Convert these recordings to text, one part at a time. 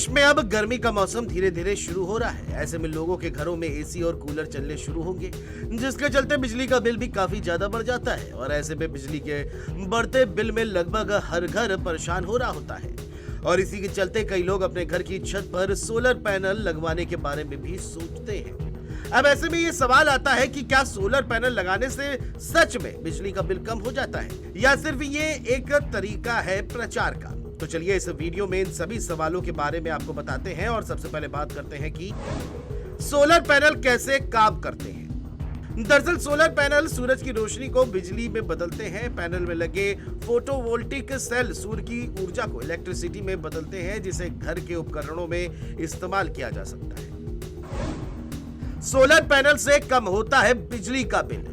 देश में अब गर्मी का मौसम धीरे धीरे शुरू हो रहा है। ऐसे में लोगों के घरों में एसी और कूलर चलने शुरू होंगे, जिसके चलते बिजली का बिल भी काफी ज्यादा बढ़ जाता है और ऐसे में बिजली के बढ़ते बिल में लगभग हर घर परेशान हो रहा होता है। और इसी के चलते कई लोग अपने घर की छत पर सोलर पैनल लगवाने के बारे में भी सोचते हैं। अब ऐसे में ये सवाल आता है कि क्या सोलर पैनल लगाने से सच में बिजली का बिल कम हो जाता है या सिर्फ ये एक तरीका है प्रचार का। तो चलिए इस वीडियो में इन सभी सवालों के बारे में आपको बताते हैं और सबसे पहले बात करते हैं कि सोलर पैनल कैसे काम करते हैं। दरअसल सोलर पैनल सूरज की रोशनी को बिजली में बदलते हैं। पैनल में लगे फोटोवोल्टिक सेल सूर्य की ऊर्जा को इलेक्ट्रिसिटी में बदलते हैं, जिसे घर के उपकरणों में इस्तेमाल किया जा सकता है। सोलर पैनल से कम होता है बिजली का बिल।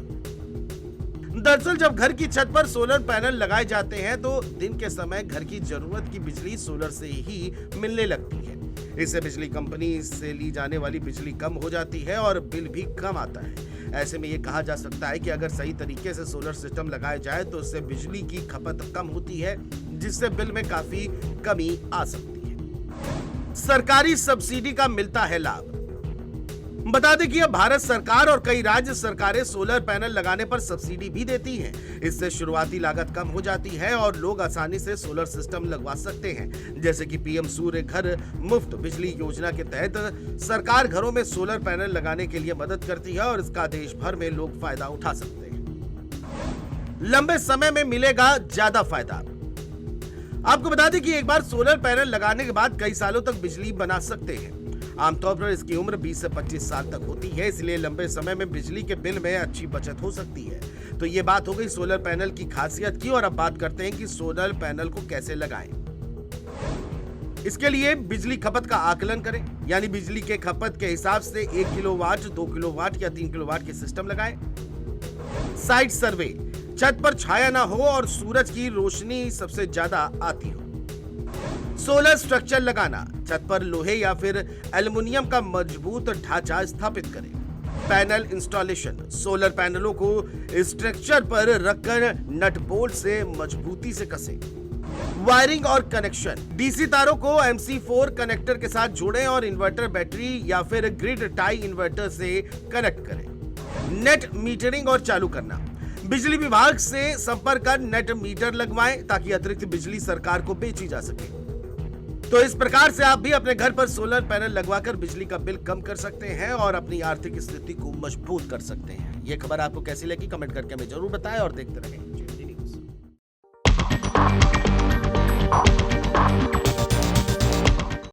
दरअसल जब घर की छत पर सोलर पैनल लगाए जाते हैं तो दिन के समय घर की जरूरत की बिजली सोलर से ही मिलने लगती है। इससे बिजली कंपनी से ली जाने वाली बिजली कम हो जाती है और बिल भी कम आता है। ऐसे में ये कहा जा सकता है कि अगर सही तरीके से सोलर सिस्टम लगाया जाए तो उससे बिजली की खपत कम होती है, जिससे बिल में काफी कमी आ सकती है। सरकारी सब्सिडी का मिलता है लाभ। बता दें कि अब भारत सरकार और कई राज्य सरकारें सोलर पैनल लगाने पर सब्सिडी भी देती हैं। इससे शुरुआती लागत कम हो जाती है और लोग आसानी से सोलर सिस्टम लगवा सकते हैं। जैसे कि पीएम सूर्य घर मुफ्त बिजली योजना के तहत सरकार घरों में सोलर पैनल लगाने के लिए मदद करती है और इसका देश भर में लोग फायदा उठा सकते हैं। लंबे समय में मिलेगा ज्यादा फायदा। आपको बता दें कि एक बार सोलर पैनल लगाने के बाद कई सालों तक बिजली बना सकते हैं। आमतौर पर इसकी उम्र 20 से 25 साल तक होती है, इसलिए लंबे समय में बिजली के बिल में अच्छी बचत हो सकती है। तो ये बात हो गई सोलर पैनल की खासियत की। और अब बात करते हैं कि सोलर पैनल को कैसे लगाएं। इसके लिए बिजली खपत का आकलन करें, यानी बिजली के खपत के हिसाब से 1 किलोवाट, 2 किलोवाट या 3 किलोवाट के सिस्टम लगाएं। साइट सर्वे, छत पर छाया ना हो और सूरज की रोशनी सबसे ज्यादा आती हो। सोलर स्ट्रक्चर लगाना, छत पर लोहे या फिर एल्युमिनियम का मजबूत ढांचा स्थापित करें। पैनल इंस्टॉलेशन, सोलर पैनलों को स्ट्रक्चर पर रखकर नट बोल्ट से मजबूती से कसें। वायरिंग और कनेक्शन, डीसी तारों को MC4 कनेक्टर के साथ जोड़ें और इन्वर्टर बैटरी या फिर ग्रिड टाई इन्वर्टर से कनेक्ट करें। नेट मीटरिंग और चालू करना, बिजली विभाग से संपर्क कर नेट मीटर लगवाएं ताकि अतिरिक्त बिजली सरकार को बेची जा सके। तो इस प्रकार से आप भी अपने घर पर सोलर पैनल लगवाकर बिजली का बिल कम कर सकते हैं और अपनी आर्थिक स्थिति को मजबूत कर सकते हैं। ये खबर आपको कैसी लगी कमेंट करके हमें जरूर बताएं और देखते रहें।